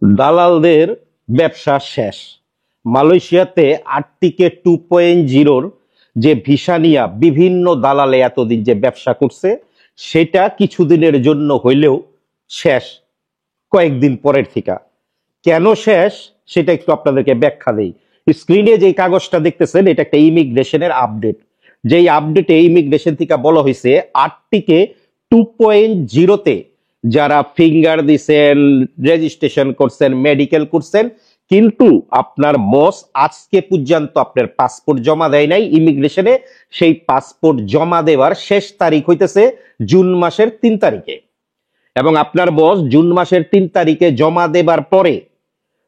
দালালদের ব্যবসা শেষ। মালয়েশিয়াতে আর্টিকে 2.0 যে ভিসা নিয়ে বিভিন্ন দালালে এতদিন যে ব্যবসা করছে সেটা কিছুদিনের জন্য হইলেও শেষ, কয়েকদিন পরের থেকে। কেন শেষ সেটা একটু আপনাদেরকে ব্যাখ্যা দেই। স্ক্রিনে যে কাগজটা দেখতেছেন এটা একটা ইমিগ্রেশনের আপডেট। যেই আপডেটে ইমিগ্রেশন থেকে বলা হয়েছে আর্টিকে 2.0-তে যারা ফিঙ্গার দিছেন, রেজিস্ট্রেশন করছেন, মেডিকেল করছেন, কিন্তু আপনার বস আজকে পর্যন্ত আপনার পাসপোর্ট জমা দেয় নাই ইমিগ্রেশনে, সেই পাসপোর্ট জমা দেওয়ার শেষ তারিখ হইতেছে জুন মাসের 3 তারিখে। এবং আপনার বস জুন মাসের 3 তারিখে জমা দেবার পরে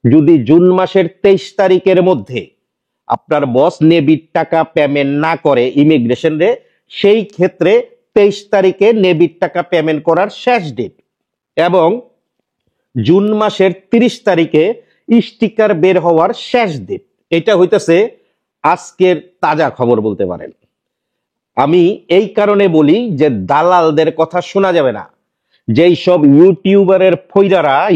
যদি জুন মাসের 23 তারিখের মধ্যে আপনার বস নেবির টাকা পেমেন্ট না করে ইমিগ্রেশনে, সেই ক্ষেত্রে 23 তারিখে নেবির টাকা পেমেন্ট করার শেষ ডেট। এবং জুন মাসের 30 তারিখে স্টিকার বের হওয়ার শেষ ডেট। এটা হইতেছে আজকের তাজা খবর বলতে পারেন। আমি এই কারণে বলি যে দালালদের কথা শোনা যাবে না। যেই সব ইউটিউবারের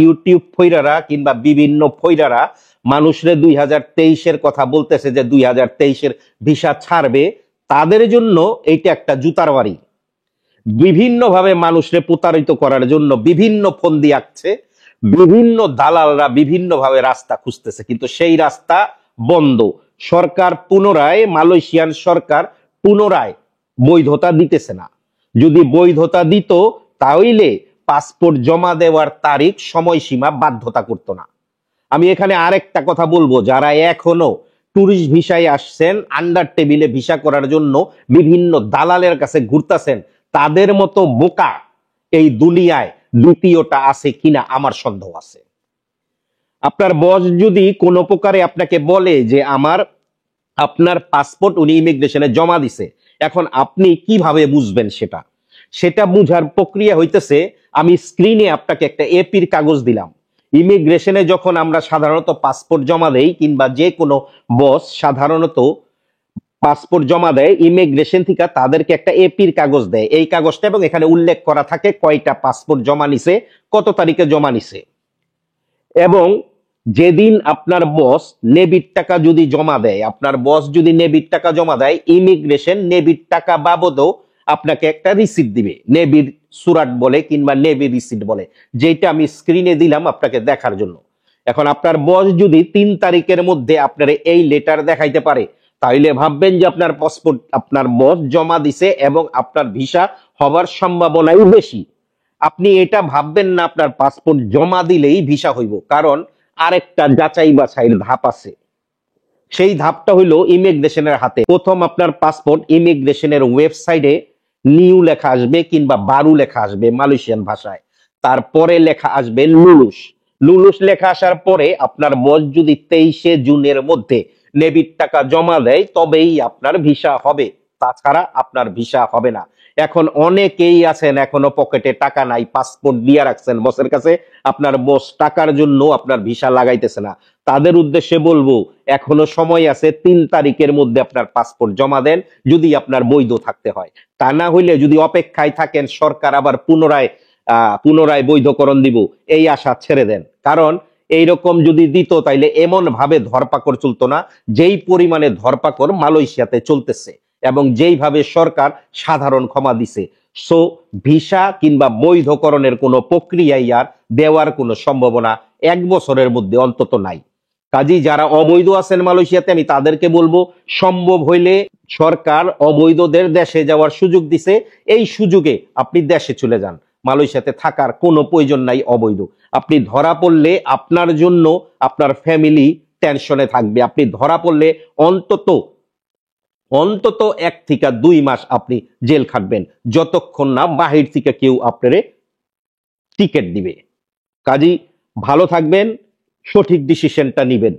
ইউটিউব ফৈরারা কিংবা বিভিন্ন ফৈরারা মানুষরে 2023-এর কথা বলতেছে যে 2023-এর ভিসা ছাড়বে, তাদের জন্য এইটা একটা জুতার বাড়ি। বিভিন্নভাবে মানুষরে প্রতারিত করার জন্য বিভিন্ন ফন্দি আঁকছে, বিভিন্ন দালালরা বিভিন্নভাবে রাস্তা খুঁজতেছে, কিন্তু সেই রাস্তা বন্ধ। সরকার পুনরায়, মালয়েশিয়ান সরকার পুনরায় বৈধতা দিতেছে না। যদি বৈধতা দিত তাহলে পাসপোর্ট জমা দেওয়ার তারিখ সময়সীমা বাধ্যতা করতো না। আমি এখানে আরেকটা কথা বলবো, যারা এখনো ট্যুরিস্ট ভিসায় আসছেন, আন্ডার টেবিলে ভিসা করার জন্য বিভিন্ন দালালের কাছে ঘুরতেছেন, তাদের মতো বোকা এই দুনিয়ায় দ্বিতীয়টা আছে কিনা আমার সন্দেহ আছে। আপনার বস যদি কোনো প্রকারে আপনাকে বলে যে আপনার পাসপোর্ট উনি ইমিগ্রেশনে জমা দিছে, এখন আপনি কিভাবে বুঝবেন সেটা? সেটা বুঝার প্রক্রিয়া হইতেছে, আমি স্ক্রিনে আপনাকে একটা এপির কাগজ দিলাম। ইমিগ্রেশনে যখন আমরা সাধারণত পাসপোর্ট জমা দেই কিংবা যে কোনো বস সাধারণত পাসপোর্ট জমা দেয়, ইমিগ্রেশন থেকে তাদেরকে একটা এপির কাগজ দেয়। এই কাগজটা এবং এখানে উল্লেখ করা থাকে কয়টা পাসপোর্ট জমা নিছে, কত তারিখে জমা নিছে। এবং যেদিন আপনার বস নেবির টাকা যদি জমা দেয়, আপনার বস যদি নেবির টাকা জমা দেয়, ইমিগ্রেশন নেবির টাকা বাবদও আপনাকে একটা রিসিট দিবে। নেবির সুরাট বলে কিংবা নেবির রিসিট বলে, যেটা আমি স্ক্রিনে দিলাম আপনাকে দেখার জন্য। এখন আপনার বস যদি 3 তারিখের মধ্যে আপনার এই লেটার দেখাইতে পারে, তাহলে ভাববেন যে আপনার পাসপোর্ট আপনার বস জমা দিছে এবং আপনার ভিসা হবার সম্ভাবনাই বেশি। আপনি এটা ভাববেন না আপনার পাসপোর্ট জমা দিলেই ভিসা হইব, কারণ আরেকটা যাচাই বাছাইয়ের ধাপ আছে। সেই ধাপটা হইলো ইমিগ্রেশনের হাতে। প্রথম আপনার পাসপোর্ট ইমিগ্রেশনের ওয়েবসাইটে নিউ লেখা আসবে কিংবা বারু লেখা আসবে মালয়েশিয়ান ভাষায়, তারপরে লেখা আসবে লুলুস। লুলুস লেখা আসার পরে আপনার বস যদি 23শে জুনের মধ্যে নেবির টাকা জমা দেয় তবেই আপনার ভিসা হবে, তাছাড়া আপনার ভিসা হবে না। এখন অনেকেই আছেন এখনো পকেটে টাকা নাই, পাসপোর্ট দিয়ে রাখছেন বসের কাছে, আপনার বস টাকার জন্য আপনার ভিসা লাগাইতেছে না। তাদের উদ্দেশ্যে বলবো এখনো সময় আছে, 3 তারিখের মধ্যে আপনার পাসপোর্ট জমা দেন যদি আপনার বৈধ থাকতে হয়। তা না হইলে যদি অপেক্ষায় থাকেন সরকার আবার পুনরায় বৈধকরণ দিব, এই আশা ছেড়ে দেন। কারণ এইরকম যদি দিত তাইলে এমন ভাবে ধরপাকড় চলতো না যেই পরিমাণে ধরপাকড় মালয়েশিয়াতে চলতেছে এবং যেইভাবে সরকার সাধারণ ক্ষমা দিছে। সো ভিসা কিংবা বৈধকরণের কোনো প্রক্রিয়াই আর দেওয়ার কোনো সম্ভাবনা 1 বছরের মধ্যে অন্তত নাই। কাজী যারা অবৈধ আছেন মালয়েশিয়াতে, আমি তাদেরকে বলবো সম্ভব হইলে, সরকার অবৈধদের দেশে যাওয়ার সুযোগ দিছে, এই সুযোগে আপনি দেশে চলে যান। মালয়েশিয়াতে থাকার কোনো প্রয়োজন নাই অবৈধ। আপনি ধরা পড়লে আপনার জন্য আপনার ফ্যামিলি টেনশনে থাকবে। আপনি ধরা পড়লে অন্তত 1 থেকে 2 মাস আপনি জেল খাটবেন, যতক্ষণ না বাহির থেকে কেউ আপনারে টিকিট দিবে। কাজী ভালো থাকবেন, সঠিক ডিসিশনটা নিবেন।